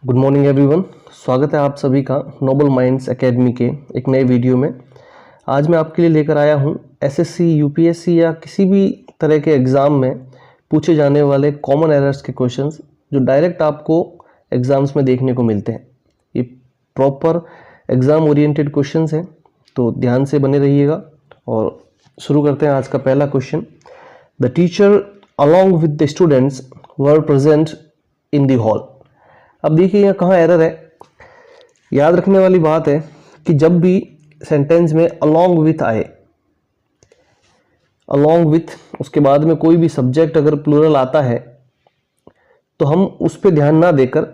Good morning everyone. स्वागत है आप सभी का नोबल माइंड्स एकेडमी के एक नए वीडियो में। आज मैं आपके लिए लेकर आया हूं एसएससी, यूपीएससी या किसी भी तरह के एग्ज़ाम में पूछे जाने वाले कॉमन एरर्स के क्वेश्चंस जो डायरेक्ट आपको एग्ज़ाम्स में देखने को मिलते हैं। ये प्रॉपर एग्ज़ाम ओरिएंटेड क्वेश्चंस हैं, तो ध्यान से बने रहिएगा। और शुरू करते हैं आज का पहला question. The teacher along with the students were present in the hall. अब देखिए यहाँ कहाँ एरर है। याद रखने वाली बात है कि जब भी सेंटेंस में along with आए, along with उसके बाद में कोई भी सब्जेक्ट अगर प्लूरल आता है तो हम उस पर ध्यान ना देकर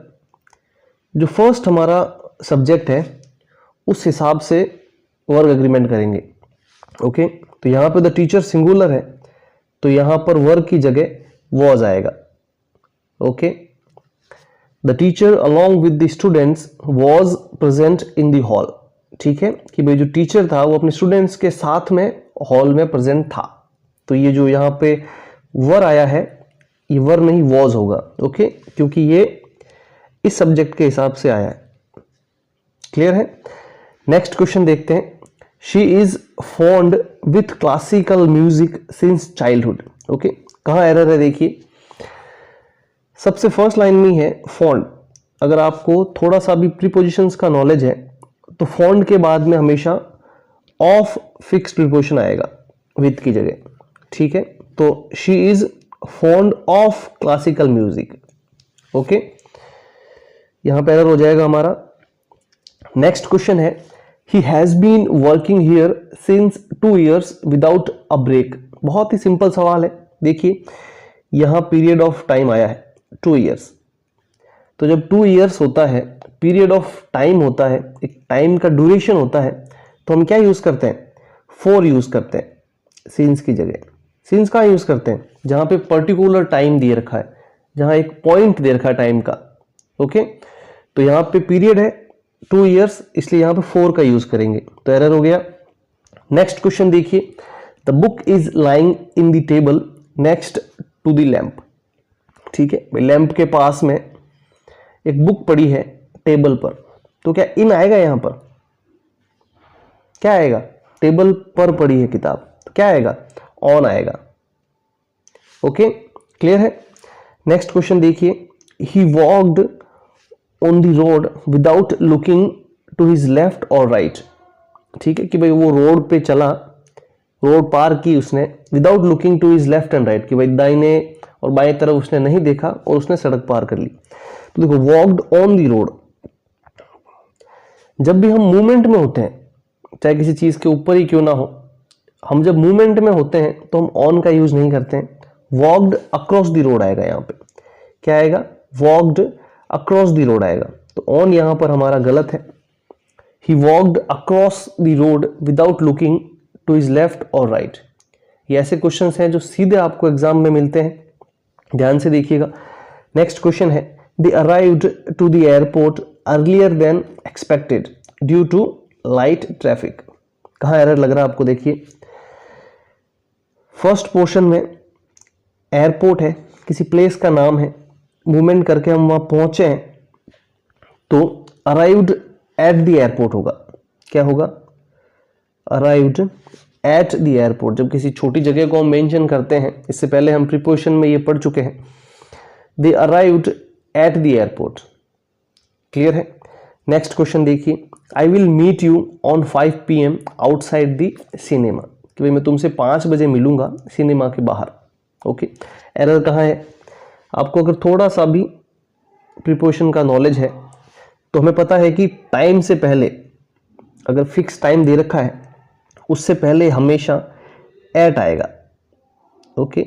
जो फर्स्ट हमारा सब्जेक्ट है उस हिसाब से वर्ग एग्रीमेंट करेंगे। ओके, तो यहाँ पे द टीचर सिंगुलर है तो यहाँ पर वर्ग की जगह वॉज आएगा। Okay, the teacher along with the students was present in the hall. ठीक है कि भाई जो टीचर था वो अपने स्टूडेंट्स के साथ में हॉल में प्रेजेंट था, तो ये जो यहाँ पे वर आया है ये वर नहीं वॉज होगा। ओके, क्योंकि ये इस सब्जेक्ट के हिसाब से आया है। क्लियर है। नेक्स्ट क्वेश्चन देखते हैं। She is fond with classical music since childhood. Okay, कहाँ एरर है देखिए। सबसे फर्स्ट लाइन में है फॉन्ड। अगर आपको थोड़ा सा भी प्रीपोजिशंस का नॉलेज है तो फॉन्ड के बाद में हमेशा ऑफ फिक्स प्रीपोजिशन आएगा विथ की जगह। ठीक है, तो she is fond of classical music. Okay, यहां पर एरर हो जाएगा हमारा। नेक्स्ट क्वेश्चन है he has been working here since 2 years without a break. बहुत ही सिंपल सवाल है। देखिए यहां पीरियड ऑफ टाइम आया है 2 years, तो जब 2 years होता है, पीरियड ऑफ टाइम होता है, एक टाइम का ड्यूरेशन होता है, तो हम क्या यूज करते हैं? फॉर यूज करते हैं सिंस की जगह। सिंस कहाँ यूज करते हैं? जहां पे पर्टिकुलर टाइम दिए रखा है, जहां एक पॉइंट दे रखा है टाइम का। ओके, तो यहां पे पीरियड है 2 years, इसलिए यहां पे फॉर का यूज करेंगे, तो एरर हो गया। नेक्स्ट क्वेश्चन देखिए। The book is lying in the table next to the lamp. ठीक है, लैंप के पास में एक बुक पड़ी है टेबल पर, तो क्या इन आएगा? यहां पर क्या आएगा? टेबल पर पड़ी है किताब, तो क्या आएगा? ऑन आएगा। ओके, क्लियर है। नेक्स्ट क्वेश्चन देखिए। He walked on the road without looking to his left और राइट। ठीक है कि भाई वो रोड पे चला, रोड पार की उसने without looking to his left and right, कि भाई दाहिने और बाएं तरफ उसने नहीं देखा और उसने सड़क पार कर ली। तो देखो वॉक्ड ऑन दी रोड। जब भी हम मूवमेंट में होते हैं, चाहे किसी चीज के ऊपर ही क्यों ना हो, हम जब मूवमेंट में होते हैं तो हम ऑन का यूज नहीं करते हैं। वॉक्ड अक्रॉस दी रोड आएगा। यहाँ पे क्या आएगा? वॉक्ड अक्रॉस दी रोड आएगा, तो ऑन यहां पर हमारा गलत है। He walked across the road without looking to his left और राइट। ये ऐसे क्वेश्चंस हैं जो सीधे आपको एग्जाम में मिलते हैं, ध्यान से देखिएगा। नेक्स्ट क्वेश्चन है they arrived to the airport earlier than expected due to light traffic. कहाँ एरर लग रहा है आपको? देखिए फर्स्ट पोर्शन में एयरपोर्ट है, किसी प्लेस का नाम है, मूवमेंट करके हम वहां पहुंचे हैं, तो अराइव्ड एट द एयरपोर्ट होगा। क्या होगा? Arrived at the airport. जब किसी छोटी जगह को हम मेंशन करते हैं, इससे पहले हम प्रीपोजिशन में ये पढ़ चुके हैं, they arrived at the airport. Clear है। नेक्स्ट क्वेश्चन देखिए। I will meet you on 5 PM outside the cinema, कि भाई मैं तुमसे 5 बजे मिलूंगा सिनेमा के बाहर। ओके, एरर कहाँ है? आपको अगर थोड़ा सा भी प्रीपोजिशन का नॉलेज है तो हमें पता है कि टाइम से पहले अगर फिक्स टाइम दे रखा है उससे पहले हमेशा एट आएगा। ओके,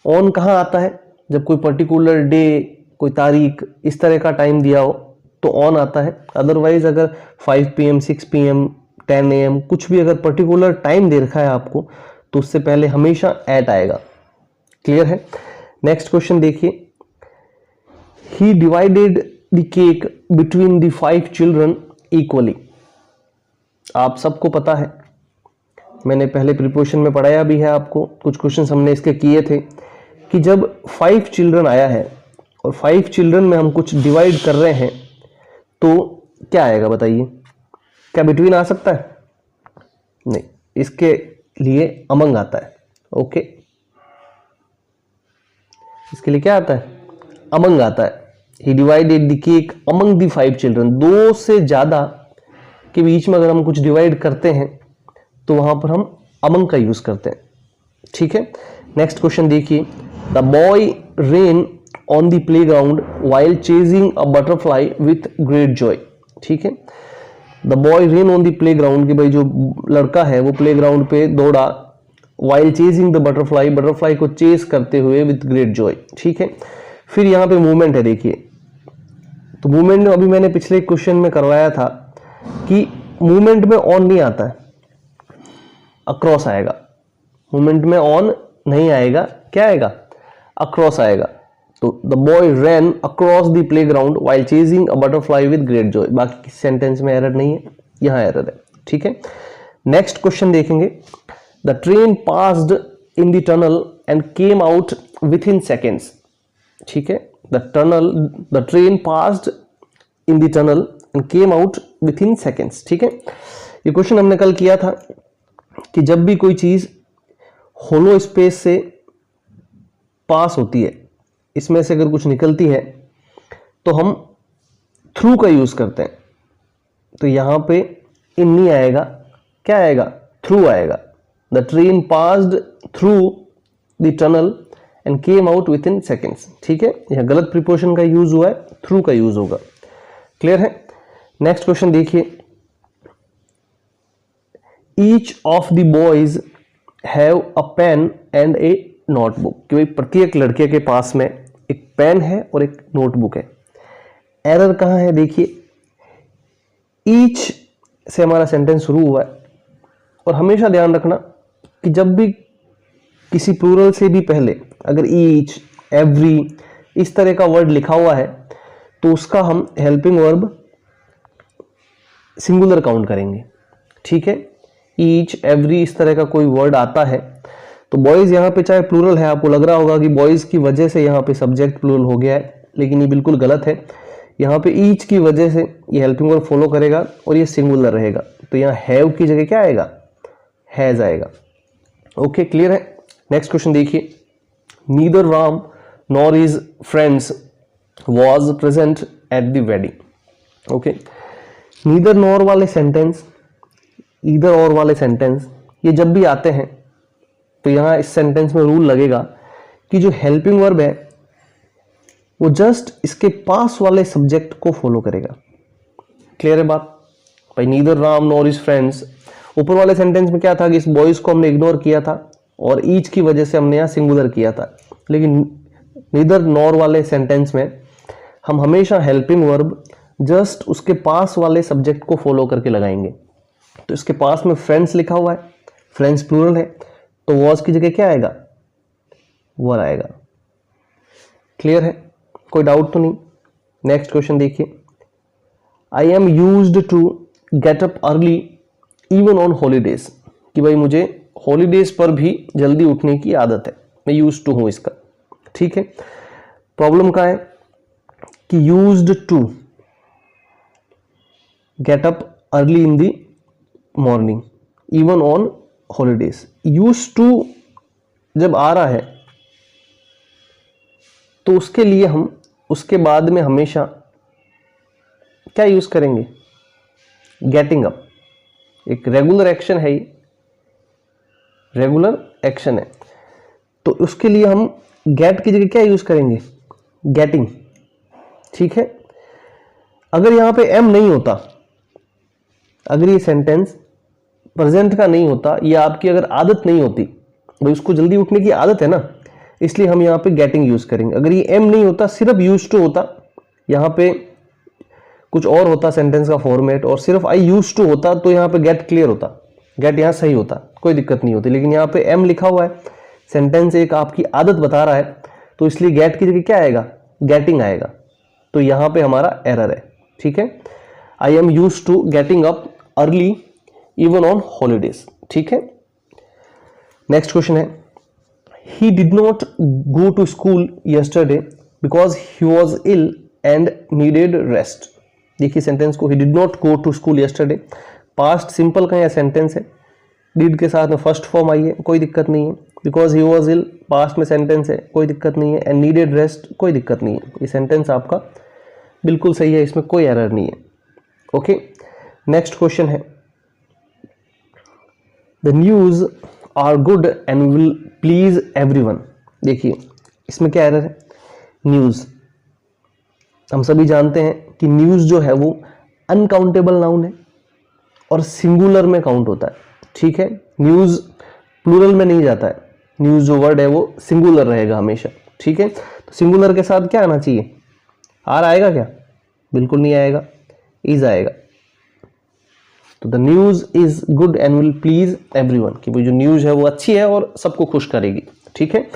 ऑन कहाँ आता है? जब कोई पर्टिकुलर डे, कोई तारीख, इस तरह का टाइम दिया हो तो ऑन आता है। अदरवाइज अगर 5 PM 6 PM 10 AM कुछ भी अगर पर्टिकुलर टाइम दे रखा है आपको तो उससे पहले हमेशा एट आएगा। क्लियर है। नेक्स्ट क्वेश्चन देखिए। He divided the cake between the 5 children equally. आप सबको पता है, मैंने पहले प्रीपोजिशन में पढ़ाया भी है आपको, कुछ क्वेश्चंस हमने इसके किए थे कि जब 5 चिल्ड्रन आया है और 5 चिल्ड्रन में हम कुछ डिवाइड कर रहे हैं तो क्या आएगा बताइए, क्या बिटवीन आ सकता है? नहीं, इसके लिए अमंग आता है। ओके, इसके लिए क्या आता है? अमंग आता है। He divided the cake among the 5 children. 2 से ज्यादा के बीच में अगर हम कुछ डिवाइड करते हैं तो वहां पर हम अमंग का यूज करते हैं। ठीक है, नेक्स्ट क्वेश्चन देखिए। The boy rain on the playground while chasing a butterfly with great Joy. ठीक है, the boy rain on the playground, कि भाई जो लड़का है वो प्लेग्राउंड पे दौड़ा, while chasing the butterfly, butterfly को चेस करते हुए विथ ग्रेट जॉय। ठीक है, फिर यहां पे मूवमेंट है, देखिए। तो मूवमेंट अभी मैंने पिछले क्वेश्चन में करवाया था कि मूवमेंट में ऑन नहीं आता है, अक्रॉस आएगा। मूवमेंट में ऑन नहीं आएगा, क्या आएगा? अक्रॉस आएगा। तो the boy ran across the playground while chasing a butterfly with great joy. बाकी किसी सेंटेंस में एरर नहीं है, यहां एरर है। ठीक है, नेक्स्ट क्वेश्चन देखेंगे। The train passed in the tunnel and came out with in seconds. ठीक है, the train passed in the tunnel and came out with in seconds. ठीक है, ये क्वेश्चन हमने कल किया था कि जब भी कोई चीज होलो स्पेस से पास होती है, इसमें से अगर कुछ निकलती है तो हम थ्रू का यूज करते हैं। तो यहां पे इन नहीं आएगा, क्या आएगा? थ्रू आएगा। The train passed through the tunnel and came out with in seconds. ठीक है, यह गलत प्रीपोजिशन का यूज हुआ है, थ्रू का यूज होगा। क्लियर है? नेक्स्ट क्वेश्चन देखिए। Each of the boys have a pen and a notebook, कि भाई प्रत्येक लड़के के पास में एक पेन है और एक नोटबुक है। एरर कहां है? देखिए, ईच से हमारा सेंटेंस शुरू हुआ है, और हमेशा ध्यान रखना कि जब भी किसी प्लूरल से भी पहले अगर ईच, एवरी इस तरह का वर्ड लिखा हुआ है तो उसका हम हेल्पिंग वर्ब सिंगुलर काउंट करेंगे। ठीक है, ईच, एवरी इस तरह का कोई वर्ड आता है तो बॉयज यहाँ पे चाहे प्लूरल है, आपको लग रहा होगा कि बॉयज की वजह से यहाँ पे सब्जेक्ट प्लूरल हो गया है, लेकिन ये बिल्कुल गलत है। यहाँ पे ईच की वजह से ये हेल्पिंग वर्ब फॉलो करेगा और ये सिंगुलर रहेगा। तो यहाँ हैव की जगह क्या आएगा? हैज आएगा। ओके, क्लियर है? नेक्स्ट क्वेश्चन देखिए। Neither Ram nor his friends was present at the wedding. Okay, neither nor वाले सेंटेंस, ईदर और वाले सेंटेंस, ये जब भी आते हैं तो यहां इस सेंटेंस में रूल लगेगा कि जो हेल्पिंग वर्ब है वो जस्ट इसके पास वाले सब्जेक्ट को फॉलो करेगा। क्लियर है बात? भाई neither Ram nor his friends, ऊपर वाले सेंटेंस में क्या था कि इस बॉयज को हमने इग्नोर किया था और ईच की वजह से हमने यहां सिंगुलर किया था, लेकिन नीदर नॉर वाले सेंटेंस में हम हमेशा हेल्पिंग वर्ब जस्ट उसके पास वाले सब्जेक्ट को फॉलो करके लगाएंगे। तो इसके पास में फ्रेंड्स लिखा हुआ है, फ्रेंड्स प्लूरल है, तो वॉज की जगह क्या आएगा? वर आएगा। क्लियर है? कोई डाउट तो नहीं? नेक्स्ट क्वेश्चन देखिए। I am used to get up early even on holidays, कि भाई मुझे हॉलीडेज पर भी जल्दी उठने की आदत है, मैं यूज्ड टू हूं इसका। ठीक है, प्रॉब्लम क्या है कि used to get up early in the morning even on holidays. Used to जब आ रहा है तो उसके लिए हम उसके बाद में हमेशा क्या यूज करेंगे? Getting up. एक रेगुलर एक्शन है, ये रेगुलर एक्शन है, तो उसके लिए हम गेट की जगह क्या यूज करेंगे? गेटिंग। ठीक है, अगर यहां पे एम नहीं होता, अगर ये सेंटेंस प्रेजेंट का नहीं होता या आपकी अगर आदत नहीं होती, भाई उसको जल्दी उठने की आदत है ना, इसलिए हम यहाँ पे गेटिंग यूज करेंगे। अगर ये एम नहीं होता, सिर्फ यूज टू होता, यहाँ पे कुछ और होता सेंटेंस का फॉर्मेट, और सिर्फ आई यूज टू होता तो यहाँ पे गेट क्लियर होता, गेट यहाँ सही होता, कोई दिक्कत नहीं होती। लेकिन यहाँ पे एम लिखा हुआ है, सेंटेंस एक आपकी आदत बता रहा है, तो इसलिए गेट की जगह क्या आएगा? गेटिंग आएगा। तो यहाँ पे हमारा एरर है। ठीक है, I am use to getting up early even on holidays. ठीक है, नेक्स्ट क्वेश्चन है। He did not go to school yesterday because he was ill and needed rest. देखिए सेंटेंस को, he did not go to school yesterday, past simple का यह sentence है, did के साथ में फर्स्ट फॉर्म आई है, कोई दिक्कत नहीं है। Because he was ill, past में सेंटेंस है, कोई दिक्कत नहीं है। एंड नीडेड रेस्ट, कोई दिक्कत नहीं है। ये सेंटेंस आपका बिल्कुल सही है, इसमें कोई एरर नहीं है। ओके, नेक्स्ट क्वेश्चन है, the news are good and will please everyone. देखिए इसमें क्या एरर है, न्यूज, हम सभी जानते हैं कि न्यूज जो है वो अनकाउंटेबल नाउन है और सिंगुलर में काउंट होता है, ठीक है। न्यूज प्लूरल में नहीं जाता है, न्यूज जो वर्ड है वो सिंगुलर रहेगा हमेशा, ठीक है। तो सिंगुलर के साथ क्या आना चाहिए, आर आएगा क्या, बिल्कुल नहीं आएगा, इज आएगा। तो the news is good and will please everyone, कि वो जो न्यूज है वो अच्छी है और सबको खुश करेगी, ठीक है।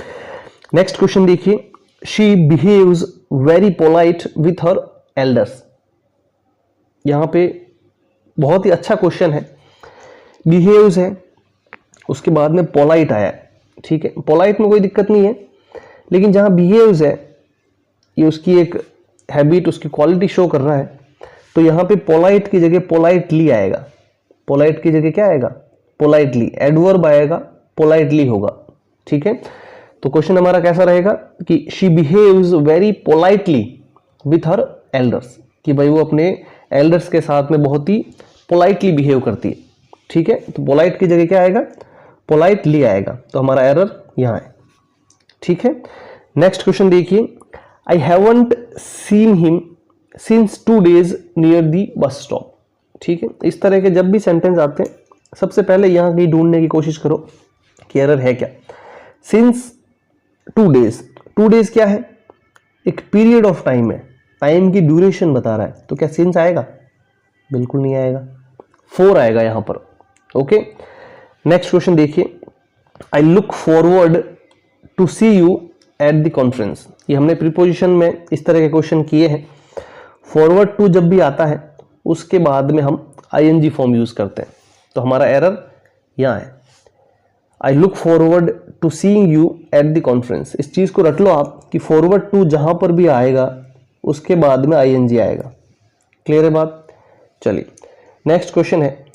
नेक्स्ट क्वेश्चन देखिए, she behaves very polite with her elders. यहां पे बहुत ही अच्छा क्वेश्चन है, बिहेव्स है, उसके बाद में पोलाइट आया है, ठीक है। पोलाइट में कोई दिक्कत नहीं है, लेकिन जहां बिहेव्स है ये उसकी एक हैबिट, उसकी क्वालिटी शो कर रहा है, तो यहां पे पोलाइट की जगह पोलाइटली आएगा। पोलाइट की जगह क्या आएगा, पोलाइटली, एडवर्ब आएगा, पोलाइटली होगा, ठीक है। तो क्वेश्चन हमारा कैसा रहेगा कि she behaves very politely with her elders, कि भाई वो अपने एल्डर्स के साथ में बहुत ही पोलाइटली बिहेव करती है, ठीक है। तो पोलाइट की जगह क्या आएगा, पोलाइटली आएगा, तो हमारा एरर यहाँ है, ठीक है। नेक्स्ट क्वेश्चन देखिए, I haven't seen him since 2 days near the bus stop, ठीक है। इस तरह के जब भी सेंटेंस आते हैं, सबसे पहले यहाँ कहीं ढूंढने की कोशिश करो कि एरर है क्या। सिंस 2 days, 2 days क्या है, एक पीरियड ऑफ टाइम है, टाइम की ड्यूरेशन बता रहा है, तो क्या सिंस आएगा, बिल्कुल नहीं आएगा, 4 आएगा यहां पर, ओके। नेक्स्ट क्वेश्चन देखिए, I look forward to see you at the conference. ये हमने प्रीपोजिशन में इस तरह के क्वेश्चन किए हैं। फॉरवर्ड टू जब भी आता है उसके बाद में हम आईएनजी फॉर्म यूज करते हैं, तो हमारा एरर यहाँ है, I look forward to seeing you at the conference. इस चीज को रट लो आप कि फॉरवर्ड टू जहां पर भी आएगा उसके बाद में आईएनजी आएगा, क्लियर है बात। चलिए नेक्स्ट क्वेश्चन है,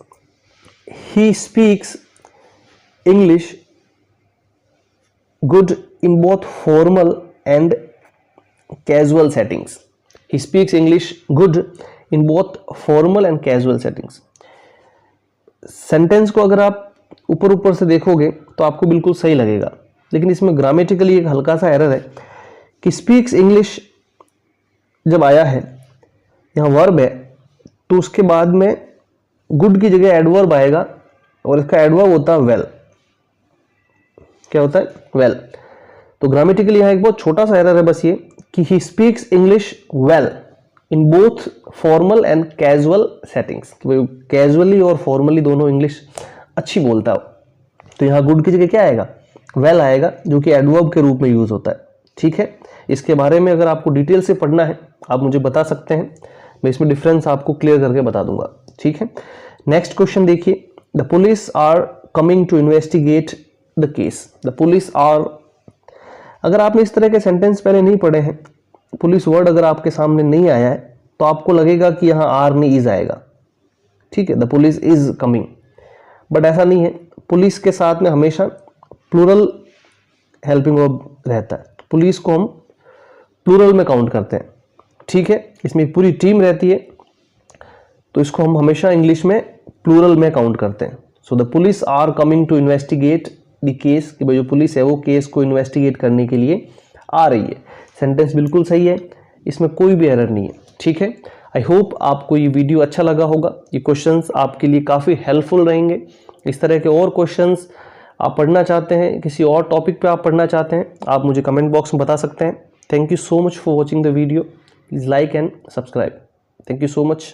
he speaks English good in both formal and casual settings. He speaks English good in both formal and casual settings. Sentence को अगर आप ऊपर ऊपर से देखोगे तो आपको बिल्कुल सही लगेगा, लेकिन इसमें ग्रामेटिकली एक हल्का सा एरर है कि स्पीक्स इंग्लिश जब आया है, यहाँ वर्ब है, तो उसके बाद में गुड की जगह एडवर्ब आएगा और इसका एडवर्ब होता है वेल। क्या होता है, वेल। तो ग्रामेटिकली यहाँ एक बहुत छोटा सा एरर है बस ये कि he speaks English well in both formal and casual settings, casually और फॉर्मली दोनों इंग्लिश अच्छी बोलता है। तो यहाँ गुड की जगह क्या आएगा, वेल आएगा, जो कि एडवर्ब के रूप में यूज होता है, ठीक है। इसके बारे में अगर आपको डिटेल से पढ़ना है आप मुझे बता सकते हैं, मैं इसमें डिफरेंस आपको क्लियर करके बता दूंगा, ठीक है। नेक्स्ट क्वेश्चन देखिए, the police are coming to investigate the case. The police are, अगर आपने इस तरह के सेंटेंस पहले नहीं पढ़े हैं, पुलिस वर्ड अगर आपके सामने नहीं आया है, तो आपको लगेगा कि यहाँ आर नहीं इज आएगा, ठीक है। The police is coming, but ऐसा नहीं है, पुलिस के साथ में हमेशा प्लूरल हेल्पिंग वर्ब रहता है, पुलिस को हम प्लूरल में काउंट करते हैं, ठीक है। इसमें एक पूरी टीम रहती है, तो इसको हम हमेशा इंग्लिश में प्लूरल में काउंट करते हैं। So the police are coming to investigate the case, कि भाई जो पुलिस है वो केस को इन्वेस्टिगेट करने के लिए आ रही है। सेंटेंस बिल्कुल सही है, इसमें कोई भी एरर नहीं है, ठीक है। आई होप आपको ये वीडियो अच्छा लगा होगा, ये क्वेश्चंस आपके लिए काफ़ी हेल्पफुल रहेंगे। इस तरह के और क्वेश्चंस आप पढ़ना चाहते हैं, किसी और टॉपिक पे आप पढ़ना चाहते हैं, आप मुझे कमेंट बॉक्स में बता सकते हैं। Thank you so much for watching the video, please like and subscribe. Thank you so much.